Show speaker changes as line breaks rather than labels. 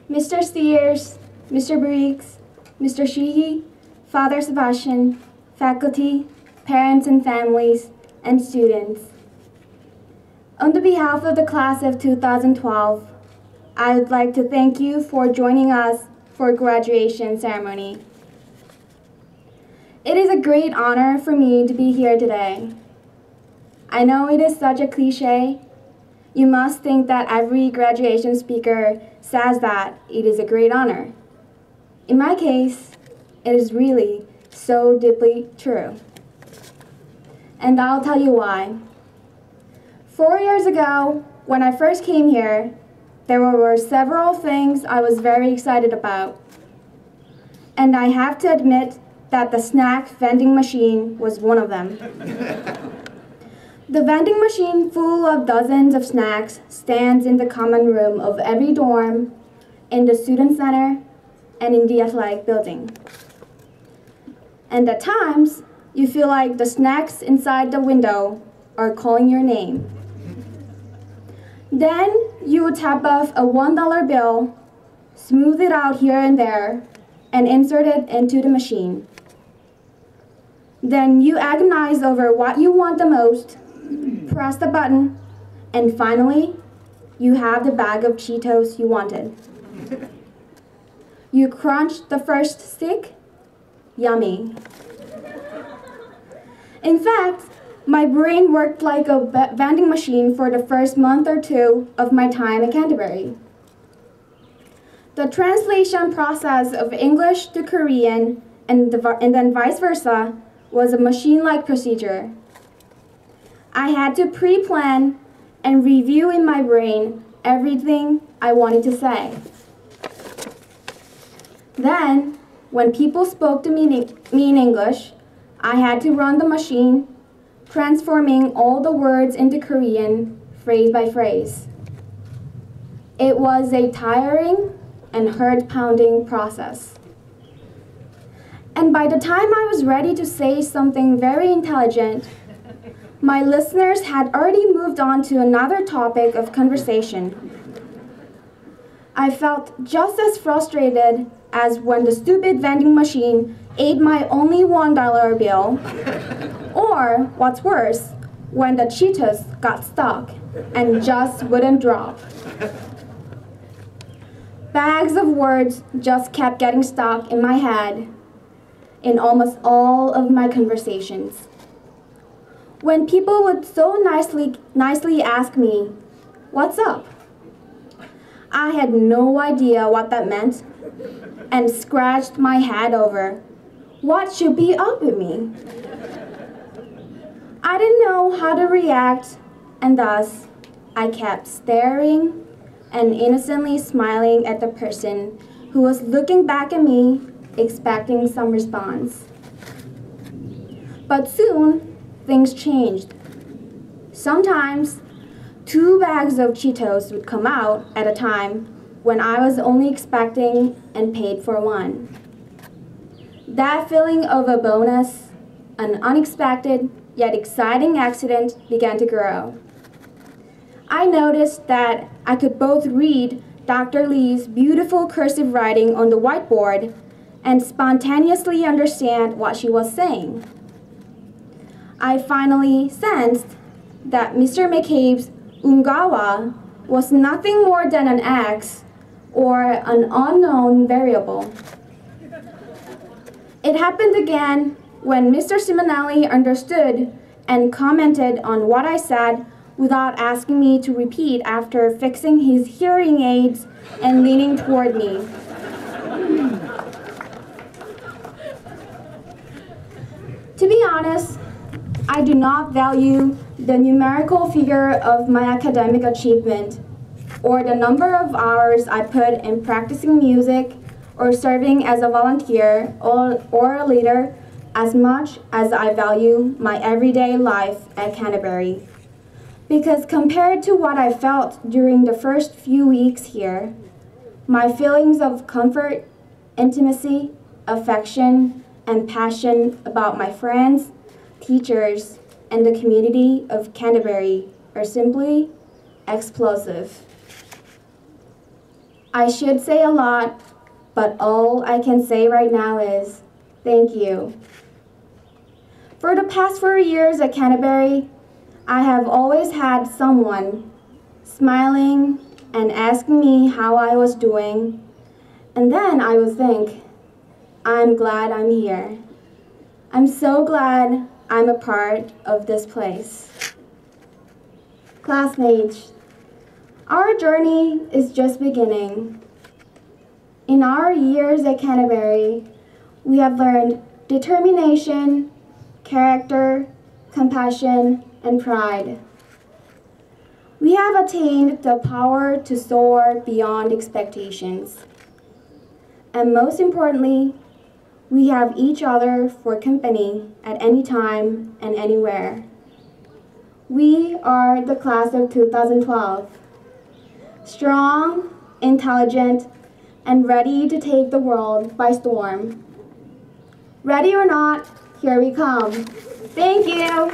Mr. Steers, Mr. Briggs, Mr. Sheehy, Father Sebastian, faculty, parents and families, and students. On the behalf of the class of 2012, I would like to thank you for joining us for graduation ceremony. It is a great honor for me to be here today. I know it is such a cliche. You must think that every graduation speaker says that it is a great honor. In my case, it is really so deeply true. And I'll tell you why. 4 years ago, when I first came here, there were several things I was very excited about. And I have to admit that the snack vending machine was one of them. The vending machine full of dozens of snacks stands in the common room of every dorm, in the student center, and in the athletic building. And at times, you feel like the snacks inside the window are calling your name. Then you would tap off a $1 bill, smooth it out here and there, and insert it into the machine. Then you agonize over what you want the most, press the button, and finally, you have the bag of Cheetos you wanted. You crunch the first stick, yummy. In fact, my brain worked like a vending machine for the first month or two of my time at Canterbury. The translation process of English to Korean and then vice versa was a machine-like procedure. I had to pre-plan and review in my brain everything I wanted to say. Then, when people spoke to me in English, I had to run the machine, transforming all the words into Korean, phrase by phrase. It was a tiring and heart-pounding process. And by the time I was ready to say something very intelligent, my listeners had already moved on to another topic of conversation. I felt just as frustrated as when the stupid vending machine ate my only $1 bill, or what's worse, when the Cheetos got stuck and just wouldn't drop. Bags of words just kept getting stuck in my head in almost all of my conversations. When people would so nicely ask me, "What's up?" I had no idea what that meant and scratched my head over, what should be up with me? I didn't know how to react, and thus I kept staring and innocently smiling at the person who was looking back at me, expecting some response. But soon, things changed. Sometimes, 2 bags of Cheetos would come out at a time when I was only expecting and paid for 1. That feeling of a bonus, an unexpected yet exciting accident began to grow. I noticed that I could both read Dr. Lee's beautiful cursive writing on the whiteboard and spontaneously understand what she was saying. I finally sensed that Mr. McCabe's ungawa was nothing more than an X or an unknown variable. It happened again when Mr. Simonelli understood and commented on what I said without asking me to repeat after fixing his hearing aids and leaning toward me. To be honest, I do not value the numerical figure of my academic achievement or the number of hours I put in practicing music or serving as a volunteer or a leader as much as I value my everyday life at Canterbury. Because compared to what I felt during the first few weeks here, my feelings of comfort, intimacy, affection, and passion about my friends, teachers, and the community of Canterbury are simply explosive. I should say a lot, but all I can say right now is thank you. For the past 4 years at Cbury, I have always had someone smiling and asking me how I was doing, and then I would think, I'm glad I'm here. I'm so glad I'm a part of this place. Classmates, our journey is just beginning. In our years at Cbury, we have learned determination, character, compassion, and pride. We have attained the power to soar beyond expectations. And most importantly, we have each other for company at any time and anywhere. We are the class of 2012. Strong, intelligent, and ready to take the world by storm. Ready or not, here we come. Thank you.